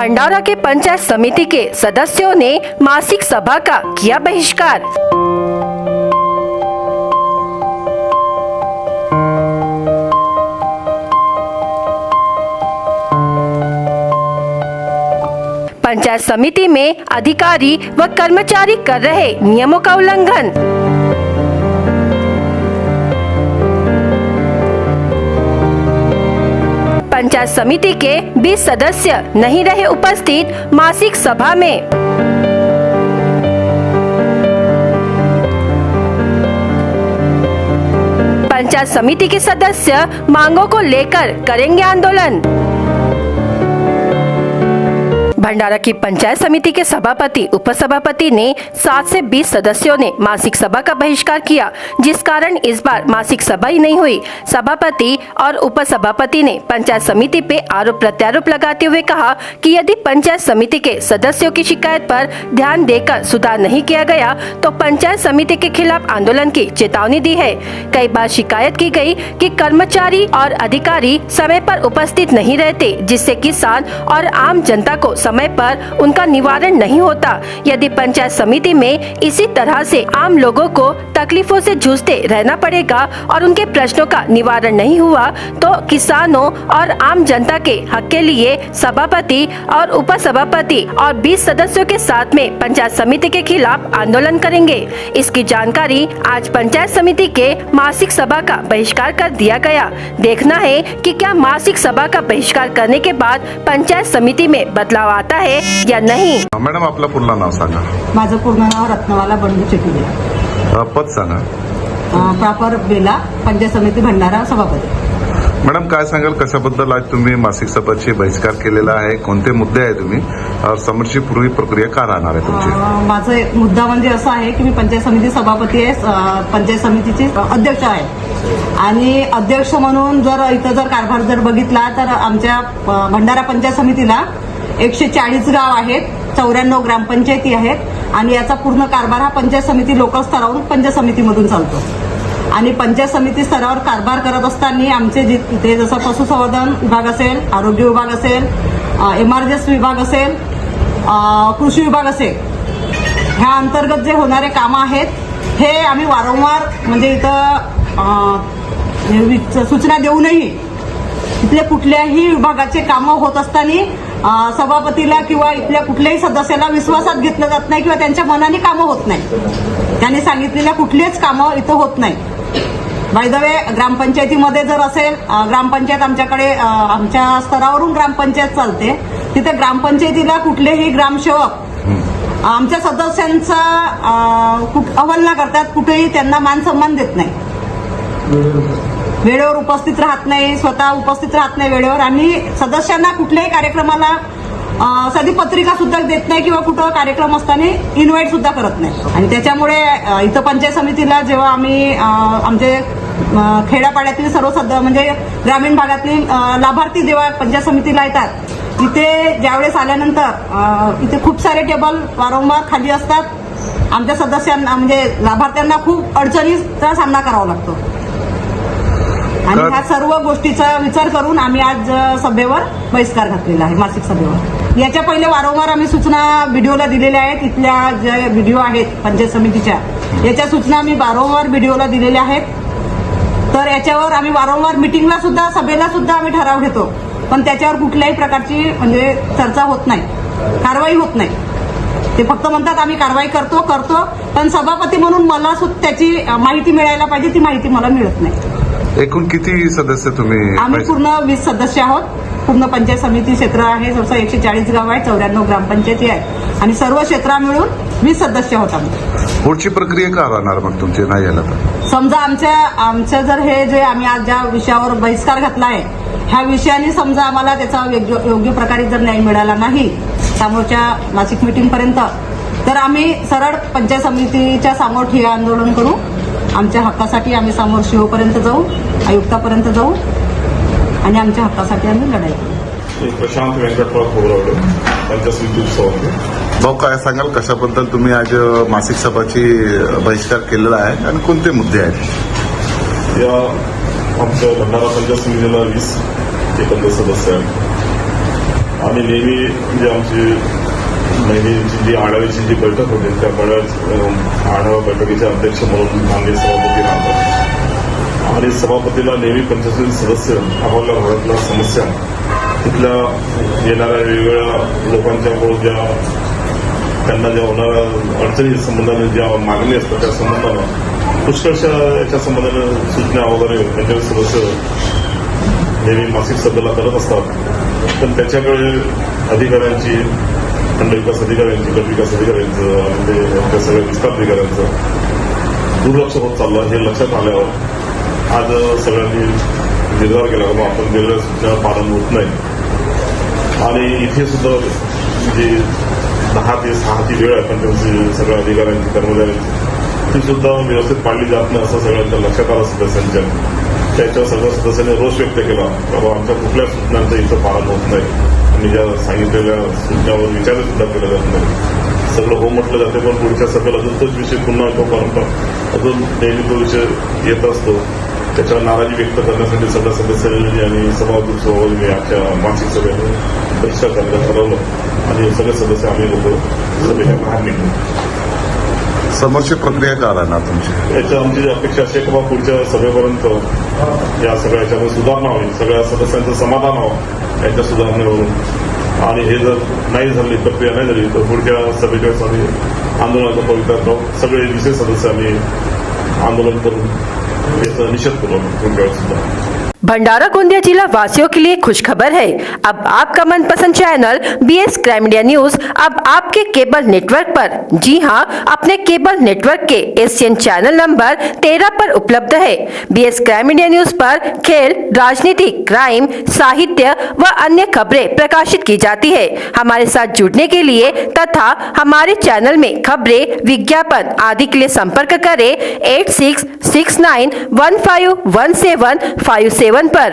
भंडारा के पंचायत समिति के सदस्यों ने मासिक सभा का किया बहिष्कार। पंचायत समिति में अधिकारी व कर्मचारी कर रहे नियमों का उल्लंघन। पंचायत समिति के 20 सदस्य नहीं रहे उपस्थित मासिक सभा में। पंचायत समिति के सदस्य मांगों को लेकर करेंगे आंदोलन। भंडारा की पंचायत समिति के सभापति उपसभापति ने 7 से 20 सदस्यों ने मासिक सभा का बहिष्कार किया, जिस कारण इस बार मासिक सभा ही नहीं हुई। सभापति और उपसभापति ने पंचायत समिति पे आरोप प्रत्यारोप लगाते हुए कहा कि यदि पंचायत समिति के सदस्यों की शिकायत पर ध्यान देकर सुधार नहीं किया गया तो पंचायत समिति के खिलाफ आंदोलन की चेतावनी दी है। कई बार शिकायत की गई कि कर्मचारी और अधिकारी समय पर उपस्थित नहीं रहते, जिससे किसान और आम जनता को समय पर उनका निवारण नहीं होता। यदि पंचायत समिति में इसी तरह से आम लोगों को तकलीफों से जूझते रहना पड़ेगा और उनके प्रश्नों का निवारण नहीं हुआ तो किसानों और आम जनता के हक के लिए सभापति और उपसभापति और 20 सदस्यों के साथ में पंचायत समिति के खिलाफ आंदोलन करेंगे। इसकी जानकारी आज पंचायत समिति के मासिक सभा का बहिष्कार कर दिया गया। देखना है कि क्या मासिक सभा का बहिष्कार करने के बाद पंचायत समिति में बदलाव आता है या नहीं। मॅडम आपलं पूर्ण नाव सांगा। माझं पूर्ण नाव रत्नवाला बंडू चेटीले, पद सांगा। प्रॉपर बेला, पंचायत समिती भंडारा, सभापती। मॅडम काय सांगाल, कशाबद्दल आज तुम्ही मासिक सभाची बहिष्कार केलेला आहे, कोणते मुद्दे आहे तुम्ही समोरची पूर्वी प्रक्रिया का राहणार आहे तुमची? माझा मुद्दा म्हणजे असा आहे की मी पंचायत समिती सभापती आहे, पंचायत समितीचे अध्यक्ष आहे आणि अध्यक्ष म्हणून जर इथं जर कारभार जर बघितला तर आमच्या भंडारा पंचायत समितीला 140 गाव आहेत, 94 ग्रामपंचायती आहेत आणि याचा पूर्ण कारभार हा पंचायत समिती लोकल स्तरावरून पंचायत समितीमधून चालतो आणि पंचायत समिती स्तरावर कारभार करत असताना आमचे जिथे जसं पशुसंवर्धन विभाग असेल, आरोग्य विभाग असेल, इमर्जन्सी विभाग असेल, कृषी विभाग असेल, ह्या अंतर्गत जे होणारे कामं आहेत हे आम्ही वारंवार म्हणजे इथं सूचना देऊनही इथल्या कुठल्याही विभागाचे कामं होत असताना सभापतीला किंवा इथल्या कुठल्याही सदस्याला विश्वासात घेतलं जात नाही किंवा त्यांच्या मनाने कामं होत नाही। त्यांनी सांगितलेल्या कुठलीच कामं इथं होत नाही। बाय द वे ग्रामपंचायतीमध्ये जर असेल, ग्रामपंचायत आमच्याकडे आमच्या स्तरावरून ग्रामपंचायत चालते, तिथे ग्रामपंचायतीला कुठलेही ग्रामसेवक आमच्या सदस्यांचा अवहेलना करतात, कुठेही त्यांना मान सन्मान देत नाही, वेळेवर उपस्थित राहत नाही, स्वतः उपस्थित राहत नाही वेळेवर आणि सदस्यांना कुठल्याही कार्यक्रमाला साधी पत्रिका सुद्धा देत नाही किंवा कुठं कार्यक्रम असताना इन्व्हाइट सुद्धा करत नाही। आणि त्याच्यामुळे इथं पंचायत समितीला जेव्हा आम्ही आमचे खेड्यापाड्यातील सर्व म्हणजे ग्रामीण भागातील लाभार्थी जेव्हा पंचायत समितीला येतात, तिथे ज्यावेळेस आल्यानंतर इथे खूप सारे टेबल वारंवार खाली असतात। आमच्या सदस्यांना म्हणजे लाभार्थ्यांना खूप अडचणीचा सामना करावा लागतो आणि ह्या सर्व गोष्टीचा विचार करून आम्ही आज सभेवर बहिष्कार घातलेला आहे, मासिक सभेवर। याच्या पहिले वारंवार आम्ही सूचना व्हिडिओला दिलेल्या आहेत, इथल्या ज्या व्हिडिओ आहेत पंचायत समितीच्या याच्या सूचना आम्ही वारंवार व्हिडिओला दिलेल्या आहेत। तर याच्यावर आम्ही वारंवार मिटिंगला सुद्धा, सभेला सुद्धा आम्ही ठराव घेतो, पण त्याच्यावर कुठल्याही प्रकारची म्हणजे चर्चा होत नाही, कारवाई होत नाही। ते फक्त म्हणतात आम्ही कारवाई करतो, पण सभापती म्हणून मला त्याची माहिती मिळायला पाहिजे, ती माहिती मला मिळत नाही। एकूण किती सदस्य तुम्ही? आम्ही पूर्ण 20 सदस्य आहोत। पूर्ण पंचायत समिती क्षेत्र आहे, जसं 140 गाव आहे, 94 ग्रामपंचायती आहे आणि सर्व क्षेत्रा मिळून 20 सदस्य आहोत आम्ही। पुढची प्रक्रिया का राहणार मग तुमची नाही झालं तर? समजा आमच्या जर हे जे आम्ही आज ज्या विषयावर बहिष्कार घातला आहे, ह्या विषयाने समजा आम्हाला त्याचा योग्य प्रकारे जर न्याय मिळाला नाही समोरच्या मासिक मीटिंग पर्यंत, तर आम्ही सरळ पंचायत समितीच्या समोर ठिय्या आंदोलन करू। आमच्या हक्कासाठी आम्ही समोर शिवपर्यंत जाऊ, आयुक्तापर्यंत जाऊ आणि आमच्या हक्कासाठी आम्ही लढाई करू। प्रशांत व्यंकटराव खोबरावडे, पंचायत समिती सभापती। भाऊ काय सांगाल, कशाबद्दल तुम्ही आज मासिक सभाची बहिष्कार केलेला आहे आणि कोणते मुद्दे आहेत? या आमच्या भंडारा पंचायत समितीला 20 एकंदर सदस्य आहेत आणि नेहमी जे आमची महिन्याची जी आढावीची जी बैठक होते त्या आढावा बैठकीचे अध्यक्ष म्हणून माननीय सभापती राहतात आणि सभापतीला नेहमी पंचायतीचे सदस्य आपापल्या भागातल्या समस्या तिथल्या येणाऱ्या वेगवेगळ्या लोकांच्या ज्या त्यांना ज्या होणाऱ्या अडचणी संबंधाने ज्या मागणी असतात त्या संबंधानं पुष्कळशा याच्या संबंधाने सूचना वगैरे पंचायत सदस्य नेहमी मासिक सभेला करत असतात. पण त्याच्याकडे अधिकाऱ्यांची खंड विकास अधिकाऱ्यांची गट विकास अधिकाऱ्यांचं आणि ते त्या सगळ्या विस्तार अधिकाऱ्यांचं दुर्लक्ष होत चाललं हे लक्षात आल्यावर आज सगळ्यांनी निर्धार केला की आपण वेगळ्या सूचना पालन होत नाही आणि इथे सुद्धा जी 10 ते 6 ची वेळ आहे पण त्यांची सगळ्या अधिकाऱ्यांची कर्मचाऱ्यांची ती सुद्धा व्यवस्थित पाळली जात नाही असं सगळ्यांच्या लक्षात आलं सदस्यांच्या. त्याच्यावर सगळ्या सदस्यांनी रोष व्यक्त केला बाबा आमच्या कुठल्या सूचनांचं इथं पालन होत नाही आणि ज्या सांगितलेल्या सूचनावर विचार सुद्धा केला जात नाही. सगळं हो म्हटलं जाते पण पुढच्या सभेला अजून तोच विषय पुन्हा तो परंपरा अजून नेहमी तो विषय येत असतो. त्याच्यावर नाराजी व्यक्त करण्यासाठी सगळ्या सदस्यांनी आणि सभापती आजच्या मासिक सभेने बहिष्कार करायला ठरवलं आणि सगळे सदस्य आम्ही लोक सभेच्या बाहेर निघलो. समोरची प्रक्रिया का ना तुमची याच्या आमची अपेक्षा अशी आहे की पुढच्या सभेपर्यंत या सगळ्या याच्यामध्ये सुधारणा होईल, सगळ्या सदस्यांचं समाधान व्हावं यांच्या सुधारणेवरून आणि हे जर नाही झाली प्रक्रिया नाही झाली तर पुढच्या सभेच्या आंदोलनाचा पवित्रा सगळे विशेष सदस्य आम्ही आंदोलन करून याचा निषेध करू पुढच्या वेळेस सुद्धा. भंडारा गोंदिया जिला वासियों के लिए खुशखबर है। अब आपका मनपसंद channel BS crime media news अब आपके केबल नेटवर्क पर, जी हां, अपने केबल नेटवर्क के एशियन चैनल नंबर 13 पर उपलब्ध है। BS क्राइम मीडिया न्यूज पर खेल, राजनीति, क्राइम, साहित्य व अन्य खबरें प्रकाशित की जाती है। हमारे साथ जुड़ने के लिए तथा हमारे चैनल में खबरें, विज्ञापन आदि के लिए संपर्क करें 8669151757 पर।